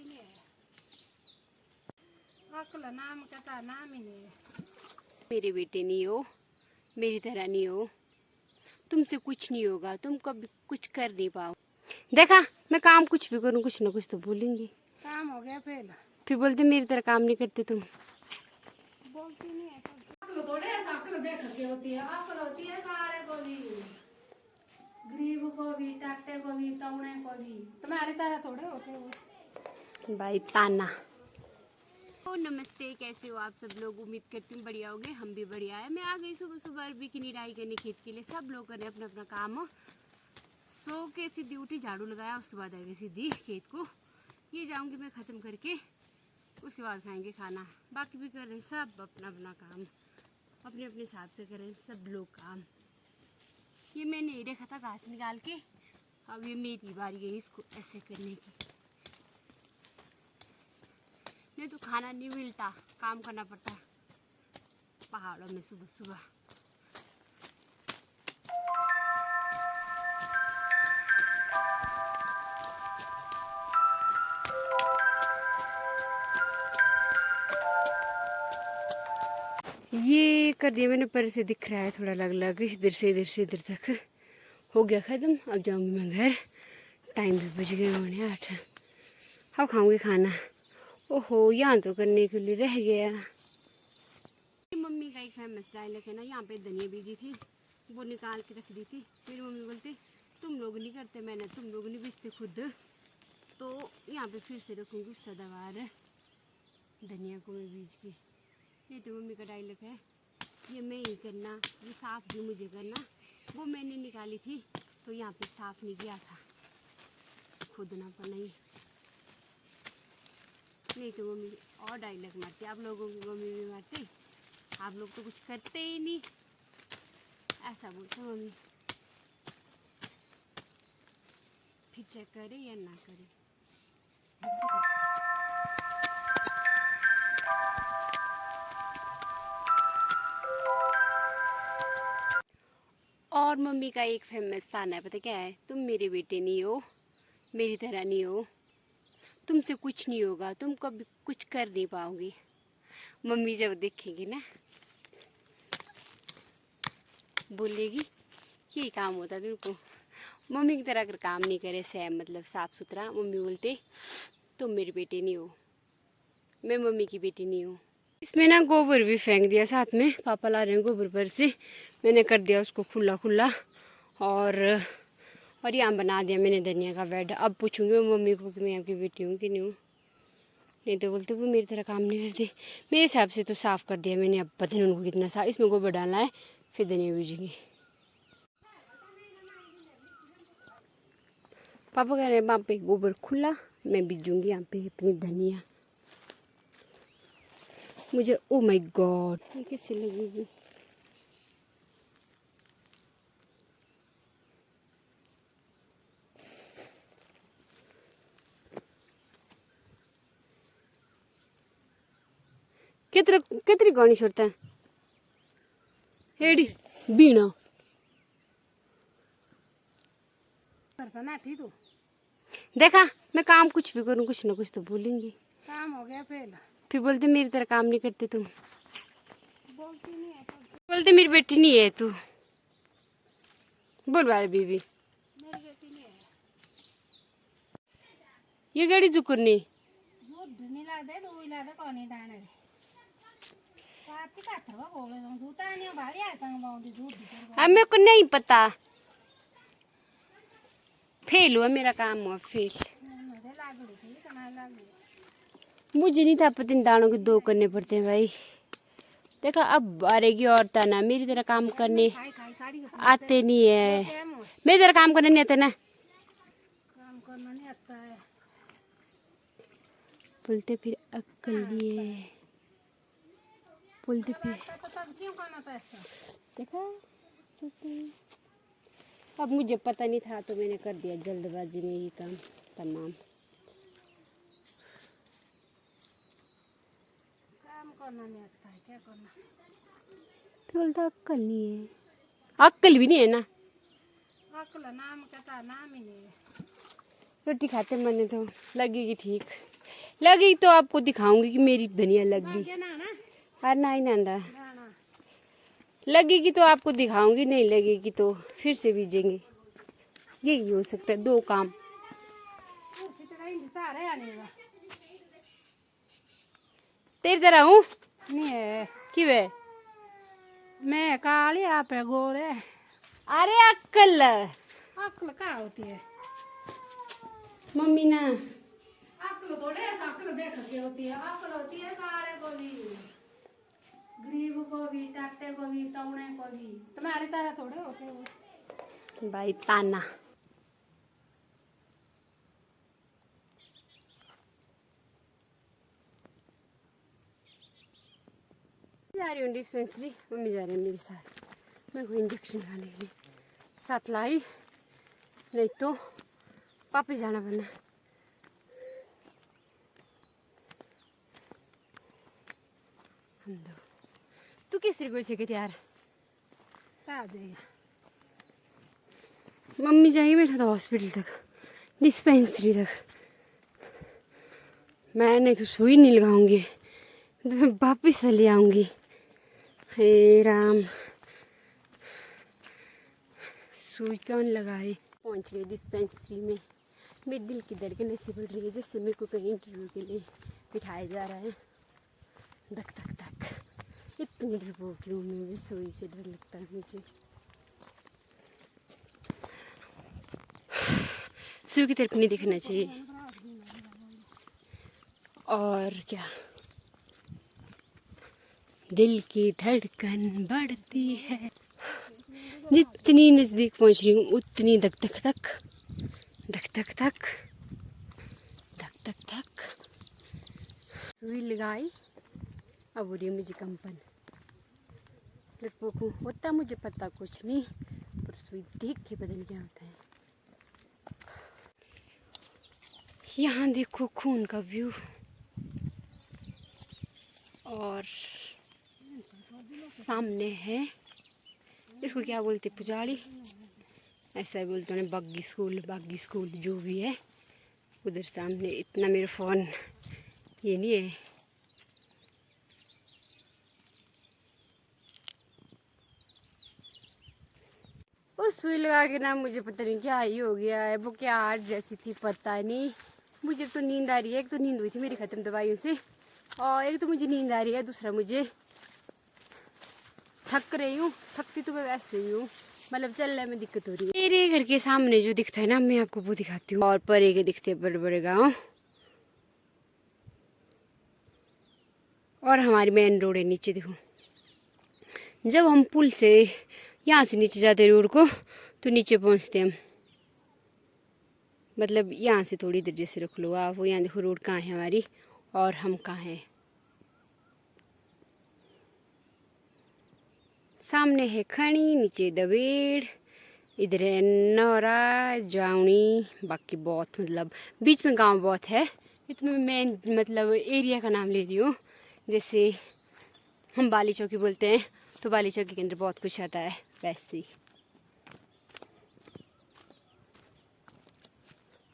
नहीं है। अक्ल नाम का नाम ही नहीं है। मेरे बेटे नहीं हो, मेरी तरह नहीं हो, तुमसे कुछ नहीं होगा, तुम कभी कुछ कर नहीं पाओ। देखा, मैं काम कुछ भी करूँ कुछ ना कुछ तो बोलेंगी। काम हो गया फिर बोलते मेरी तरह काम नहीं करते तुम। बोलती नहीं है। अक्ल थोड़े ऐसा अक्ल देख के होती है। अक्ल होती है काले को भी, गरीब को भी, टाटे को भी, टौने को भी। तुम्हारी तरह थोड़े होते हो भाई ताना। तो नमस्ते, कैसे हो आप सब लोग? उम्मीद करती हूँ बढ़िया होगे। हम भी बढ़िया है। मैं आ गई सुबह सुबह अरबी की निराई करने खेत के लिए। सब लोग करें अपना अपना काम। सो के सीधी उठी, झाड़ू लगाया, उसके बाद आ गई सीधी खेत को। ये जाऊंगी मैं ख़त्म करके, उसके बाद खाएंगे खाना। बाकी भी कर रहे हैं सब अपना अपना काम, अपने अपने हिसाब से करें सब लोग काम। ये मैंने ये देखा था घास निकाल के, अब ये मेरी बारी है इसको ऐसे करने की। नहीं तो खाना नहीं मिलता, काम करना पड़ता है पहाड़ों में सुबह सुबह। ये कर दिया मैंने, पर से दिख रहा है थोड़ा अलग अलग, इधर से इधर तक हो गया ख़त्म। अब जाऊंगी मैं घर, टाइम भी बज गए होने 8। अब खाऊंगी खाना। ओहो, यहाँ तो करने के लिए रह गया। मम्मी का एक फेमस डायलॉग है ना, यहाँ पे धनिया बीजी थी, वो निकाल के रख दी थी। मेरी मम्मी बोलती तुम लोग नहीं करते, मैंने तुम लोग नहीं बीजते खुद, तो यहाँ पे फिर से रखूँगी सदाबहार धनिया को मैं बीज के। नहीं तो मम्मी का डायलॉग है, ये मैं ही करना, ये साफ़ भी मुझे करना। वो मैंने निकाली थी तो यहाँ पे साफ़ नहीं किया था, खुद ना बनाई। नहीं तो मम्मी और डायलॉग मारती, आप लोगों की मम्मी भी मारती, आप लोग तो कुछ करते ही नहीं, ऐसा बोलते मम्मी। फिर चेक करे या ना करे। और मम्मी का एक फेमस ताना है, पता क्या है? तुम मेरे बेटे नहीं हो, मेरी तरह नहीं हो, तुमसे कुछ नहीं होगा, तुम कभी कुछ कर नहीं पाओगे। मम्मी जब देखेगी ना, बोलेगी यही काम होता है तुमको। मम्मी की तरह अगर काम नहीं करे सेम, मतलब साफ़ सुथरा, मम्मी बोलते तुम मेरे बेटे नहीं हो, मैं मम्मी की बेटी नहीं हूँ। इसमें ना गोबर भी फेंक दिया साथ में, पापा ला रहे हैं गोबर पर से, मैंने कर दिया उसको खुला खुला। और यहाँ बना दिया मैंने धनिया का बेड। अब पूछूंगी मैं मम्मी को कि मैं आपकी बेटी हूँ कि नहीं हूँ। नहीं तो बोलते वो मेरी तरह काम नहीं करते। मेरे हिसाब से तो साफ़ कर दिया मैंने। अब पता नहीं उनको कितना साफ, इसमें गोबर डालना है, फिर धनिया बीजेंगे। पापा कह रहे हैं वहाँ पे गोबर खुला, मैं बीजूंगी यहाँ पे अपनी धनिया। मुझे ओ माय गॉड, ये कैसे लगेगी? कितनी गानी छोड़ता है हेडी बीना करता ना ठीक तो। देखा, मैं काम कुछ भी करूँ कुछ ना कुछ तो बोलेंगी। काम हो गया फिर बोलते मेरी तरह काम नहीं करते तुम। बोलती नहीं है। बोलते मेरी बेटी नहीं है तू। बोल बारे बीबी, मेरी बेटी नहीं है। ये गाड़ी जुकुरनी झूठ नहीं लगता, दो ही लगता कौन ही दाने रे। पाती का थवा बोले तुम झूठा नहीं भाई आए तंग बाउंडी झूठ दिखे। अब मेरे को नहीं पता, फेल हुआ मेरा काम, हुआ फेल। मुझे लाग रही थी, तुम्हारे लाग रही। मुझे नहीं था पता, इन दानों के 2 करने पड़ते हैं भाई। देखा, अब आ रहेगी और ताना, मेरी तरह काम करने आते नहीं है, मेरी तरह काम करने नहीं आते ना। काम करना नहीं आता है, बोलते फिर अक्ल नहीं है, बोलते फिर। तो तब क्यों करना था ऐसा? देखा, अब मुझे पता नहीं था तो मैंने कर दिया जल्दबाजी में ही काम तमाम। काम करना नहीं आता है, क्या करना? बोलता अक्ल नहीं है, अक्ल भी नहीं है ना। अक्ल नाम का नाम ही नहीं है। रोटी खाते मैंने तो लगेगी ठीक। लगी तो आपको दिखाऊंगी कि मेरी धनिया लग गई। क्या ना अरे नहीं नंदा, ना लगेगी तो आपको दिखाऊंगी, नहीं लगेगी तो फिर से बीजेंगे। यही हो सकता है, दो काम। सारे आने का तेरी तरह हूँ नहीं है। कि वे मैं काली आप है गोरे। अरे अक्कल अक्ल क्या होती है? मम्मी ना अक्ल थोड़े ऐसा अक्ल देख के होती है। अक्ल होती है काले को भी, गरीब को भी, टाटे को भी, टौने को भी। तुम्हारी तरह थोड़े होते वो। भाई ताना। जा रही हूँ डिस्पेंसरी, मम्मी जा रही है मेरे साथ। मेरे को इंजेक्शन लगाने के लिए साथ लाई, नहीं तो वापस जाना पड़ना। हम दो तू किस तरीके से गई यार? आ जाएगा। मम्मी जाएगी मेरे साथ हॉस्पिटल तक, डिस्पेंसरी तक। मैं नहीं तो सुई नहीं लगाऊंगी, तो मैं वापस से ले आऊंगी। हे राम, सुई कौन लगाए? पहुंच गए डिस्पेंसरी में। मेरे दिल की धड़कन ऐसी बढ़ रही है जैसे मेरे को कहीं के लिए बिठाया जा रहा है। धक धक धक। इतनी डरपोक हूँ मैं भी, सुई से डर लगता है मुझे। सुई की तरफ नहीं दिखना चाहिए। और क्या, दिल की धड़कन बढ़ती है। जितनी नजदीक पहुंच रही हूँ उतनी धक धक धक धक धक धक धक धक धक। सुई लगाई, अब हो रही है मुझे कंपन। लटपोकू होता मुझे पता कुछ नहीं, पर सुई देख के पता नहीं क्या होता है। यहाँ देखो खून का व्यू, और सामने है, इसको क्या बोलते, पुजारी ऐसा ही बोलते हैं, बागी स्कूल जो भी है। उधर सामने इतना मेरा फ़ोन ये नहीं है। उस सुई लगा के ना मुझे पता नहीं क्या ही हो गया है, वो क्या आर्ट जैसी थी पता नहीं। मुझे तो नींद आ रही है, एक तो नींद हुई थी मेरी ख़त्म दवाइयों से, और एक तो मुझे नींद आ रही है, दूसरा मुझे थक रही हूँ। थकती तो मैं वैसे ही हूँ, मतलब चलने में दिक्कत हो रही है। मेरे घर के सामने जो दिखता है ना, मैं आपको वो दिखाती हूँ। और परे के दिखते हैं बड़े बड़े गाँव, और हमारी मेन रोड है नीचे देखो। जब हम पुल से यहाँ से नीचे जाते रोड को, तो नीचे पहुँचते हम, मतलब यहाँ से थोड़ी देर जैसे रख लो आप। वो यहाँ देखो रोड कहाँ है हमारी, और हम कहाँ हैं। सामने है खणी, नीचे दबेड़, इधर है नौरा जावनी, बाकी बहुत मतलब बीच में गांव बहुत है। ये तो मैं मेन मतलब एरिया का नाम ले रही हूँ। जैसे हम बाली चौकी बोलते हैं, तो बाली चौकी के अंदर बहुत कुछ आता है वैसे ही।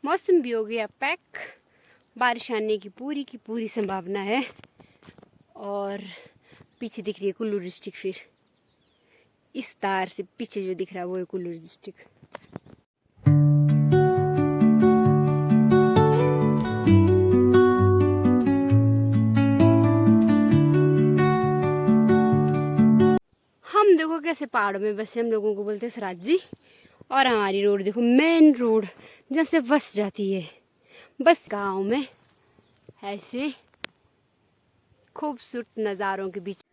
मौसम भी हो गया पैक, बारिश आने की पूरी संभावना है। और पीछे दिख रही है कुल्लू डिस्ट्रिक्ट, फिर इस तार से पीछे जो दिख रहा है वो है कुल्लू डिस्ट्रिक्ट। हम देखो कैसे पहाड़ों में बसे, हम लोगों को बोलते हैं सराजी। और हमारी रोड देखो, मेन रोड जहाँ से बस जाती है, बस गांव में ऐसे खूबसूरत नज़ारों के बीच।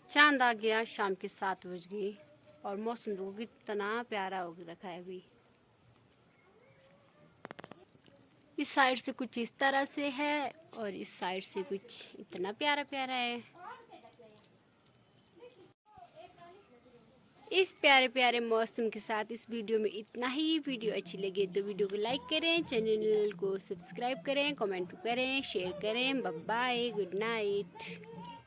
चांद आ गया, शाम के 7 बज गए, और मौसम देखो कितना प्यारा हो रखा है अभी। इस साइड से कुछ इस तरह से है, और इस साइड से कुछ इतना प्यारा प्यारा है। इस प्यारे प्यारे मौसम के साथ इस वीडियो में इतना ही। वीडियो अच्छी लगे तो वीडियो को लाइक करें, चैनल को सब्सक्राइब करें, कमेंट करें, शेयर करें। Bye bye, good night.